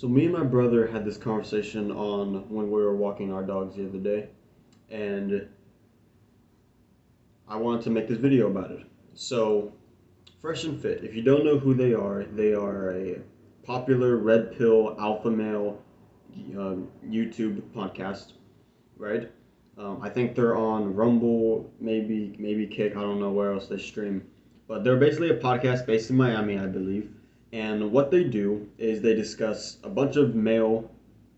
So me and my brother had this conversation on when we were walking our dogs the other day, and I wanted to make this video about it. So, Fresh and Fit, if you don't know who they are a popular red pill alpha male YouTube podcast, right? I think they're on Rumble, maybe Kick. I don't know where else they stream, but they're basically a podcast based in Miami, I believe. And what they do is they discuss a bunch of male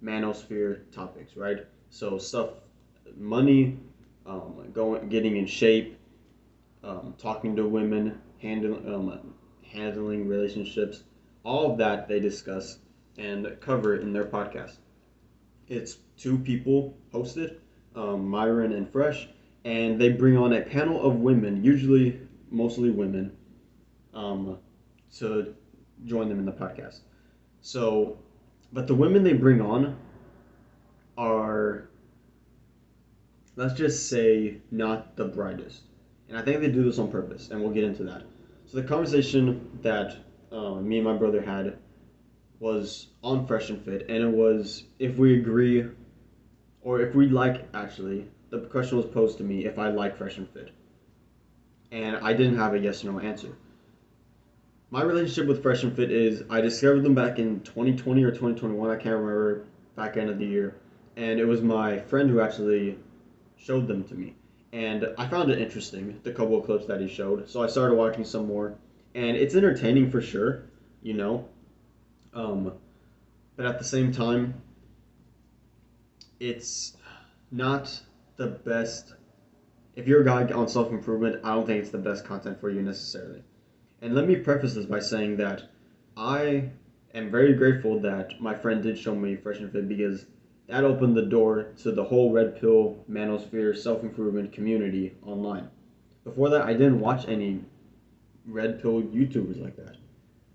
manosphere topics, right? So stuff, money, getting in shape, talking to women, handling relationships, all of that they discuss and cover in their podcast. It's two people hosted, Myron and Fresh, and they bring on a panel of women, usually mostly women, um, to join them in the podcast. So, but the women they bring on are, let's just say, not the brightest. And I think they do this on purpose, and we'll get into that. So, the conversation that me and my brother had was on Fresh and Fit, and it was if we agree or if we like, actually, the question was posed to me if I like Fresh and Fit. And I didn't have a yes or no answer. My relationship with Fresh and Fit is I discovered them back in 2020 or 2021, I can't remember, back end of the year. And it was my friend who actually showed them to me. And I found it interesting, the couple of clips that he showed. So I started watching some more. And it's entertaining for sure, you know. Um, but at the same time, it's not the best. If you're a guy on self improvement, I don't think it's the best content for you necessarily. And let me preface this by saying that I am very grateful that my friend did show me Fresh and Fit because that opened the door to the whole red pill manosphere self improvement community online. Before that, I didn't watch any red pill YouTubers like that,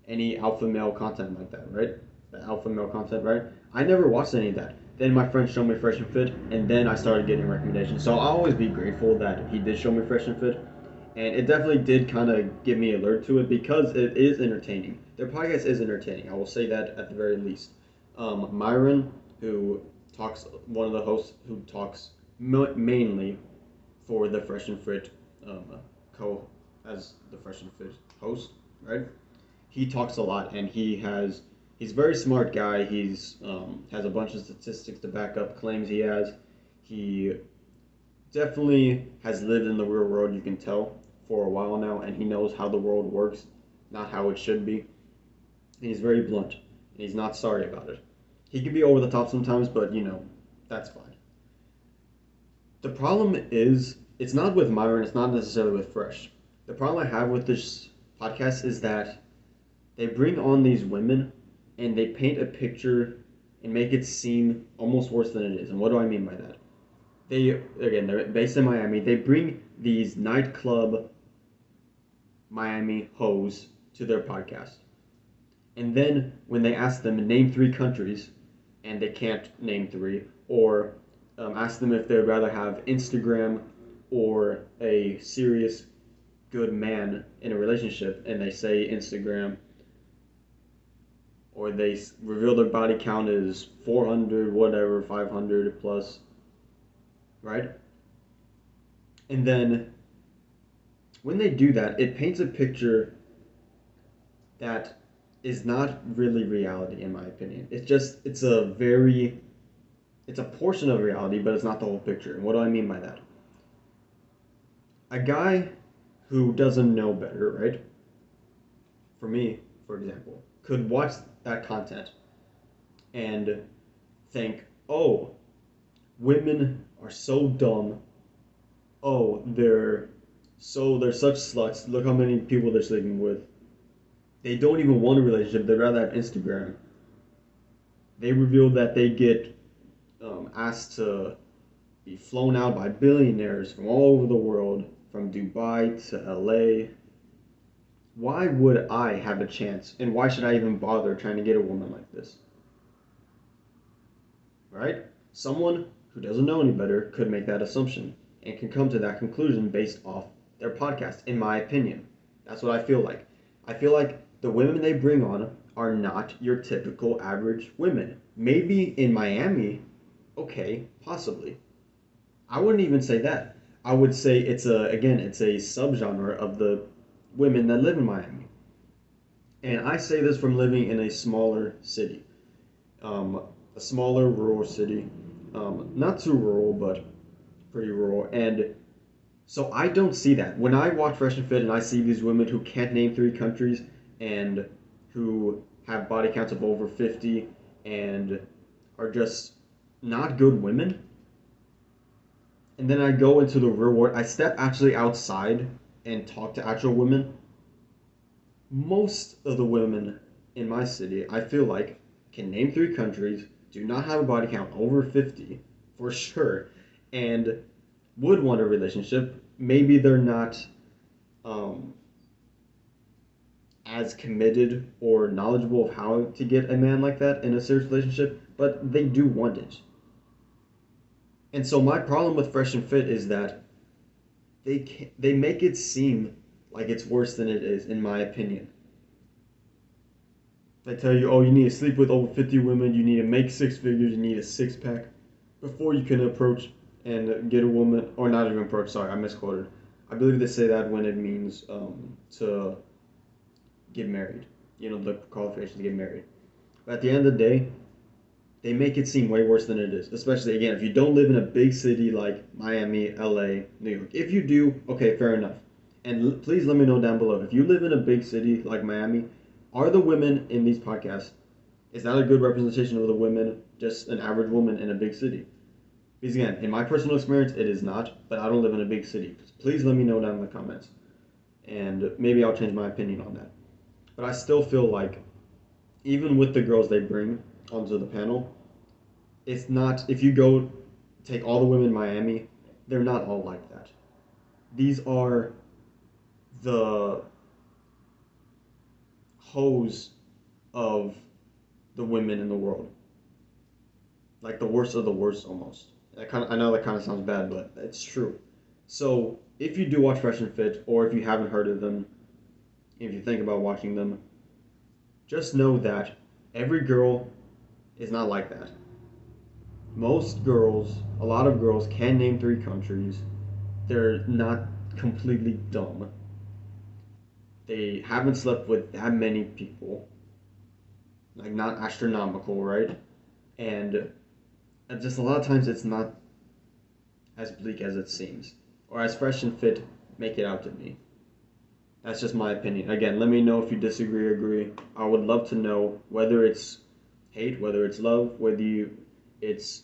any alpha male content like that, right? The alpha male content, right? I never watched any of that. Then my friend showed me Fresh and Fit, and then I started getting recommendations. So I'll always be grateful that he did show me Fresh and Fit, and it definitely did kind of give me alert to it because it is entertaining. Their podcast is entertaining. I will say that at the very least. Myron, who talks, one of the hosts who talks mainly for the Fresh and Fit co as the Fresh and Fit host, right? He talks a lot, and he's a very smart guy. He's has a bunch of statistics to back up claims he has. He definitely has lived in the real world. You can tell for a while now, and he knows how the world works, not how it should be. And he's very blunt, and he's not sorry about it. He can be over the top sometimes, but that's fine. The problem is, it's not with Myron. It's not necessarily with Fresh. The problem I have with this podcast is that they bring on these women and they paint a picture and make it seem almost worse than it is. And what do I mean by that? They're based in Miami. They bring these nightclub Miami hoes to their podcast. And then when they ask them to name three countries and they can't name three, or ask them if they'd rather have Instagram or a serious good man in a relationship, and they say Instagram, or they reveal their body count is 400, whatever, 500 plus, right? And then when they do that, it paints a picture that is not really reality, in my opinion. It's a portion of reality, but it's not the whole picture. And what do I mean by that? A guy who doesn't know better, right? For me, for example, could watch that content and think, oh, women are so dumb. Oh, they're such sluts. Look how many people they're sleeping with. They don't even want a relationship. They'd rather have Instagram. They revealed that they get asked to be flown out by billionaires from all over the world, from Dubai to LA. Why would I have a chance? And why should I even bother trying to get a woman like this? Right? Someone who doesn't know any better could make that assumption and can come to that conclusion based off their podcast, in my opinion. That's what I feel like. I feel like the women they bring on are not your typical average women. Maybe in Miami, okay, possibly. I wouldn't even say that. I would say it's a subgenre of the women that live in Miami. And I say this from living in a smaller city, um, a smaller rural city, not too rural, but pretty rural. And so I don't see that. When I watch Fresh and Fit and I see these women who can't name three countries and who have body counts of over 50 and are just not good women, and then I go into the real world, I step actually outside and talk to actual women. Most of the women in my city, I feel like, can name three countries, do not have a body count over 50 for sure, and would want a relationship. Maybe they're not um, as committed or knowledgeable of how to get a man like that in a serious relationship, but they do want it. And so my problem with Fresh and Fit is that they make it seem like it's worse than it is, in my opinion. They tell you, oh, you need to sleep with over 50 women, you need to make six figures, you need a six pack before you can approach and get a woman, or not even approach, sorry, I misquoted. I believe they say that when it means to get married, the qualifications to get married. But at the end of the day, they make it seem way worse than it is. Especially, again, if you don't live in a big city like Miami, LA, New York. If you do, okay, fair enough. And please let me know down below. If you live in a big city like Miami, are the women in these podcasts, is that a good representation of the women, just an average woman in a big city? Because again, in my personal experience, it is not, but I don't live in a big city. Please let me know down in the comments. And maybe I'll change my opinion on that. But I still feel like, even with the girls they bring onto the panel, it's not, if you go take all the women in Miami, they're not all like that. These are the hoes of the women in the world. Like the worst of the worst almost. I know that kind of sounds bad, but it's true. So if you do watch Fresh and Fit, or if you haven't heard of them, if you think about watching them, just know that every girl is not like that. Most girls, a lot of girls can name three countries. They're not completely dumb. They haven't slept with that many people. Like, not astronomical, right? And just a lot of times it's not as bleak as it seems. Or as Fresh and Fit make it out to be. That's just my opinion. Again, let me know if you disagree or agree. I would love to know whether it's hate, whether it's love, it's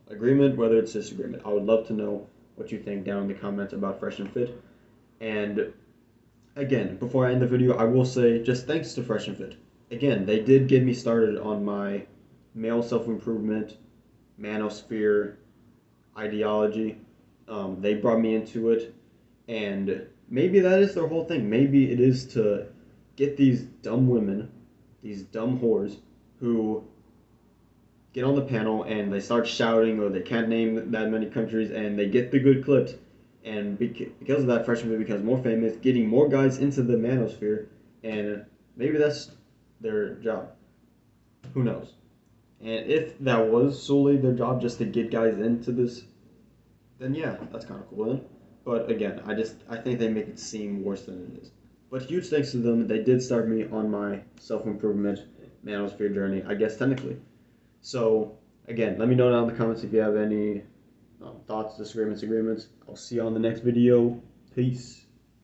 agreement, whether it's disagreement. I would love to know what you think down in the comments about Fresh and Fit. And again, before I end the video, I will say just thanks to Fresh and Fit. Again, they did get me started on my male self-improvement, manosphere ideology. They brought me into it, and maybe that is their whole thing. Maybe it is to get these dumb women, these dumb whores, who get on the panel and they start shouting or they can't name that many countries and they get the good clips. And because of that, Fresh and Fit becomes more famous, getting more guys into the manosphere, and maybe that's their job. Who knows? And if that was solely their job, just to get guys into this, then yeah, that's kind of cool then. But again, I think they make it seem worse than it is. But huge thanks to them. They did start me on my self-improvement manosphere journey, I guess technically. So again, let me know down in the comments if you have any thoughts, disagreements, agreements. I'll see you on the next video. Peace.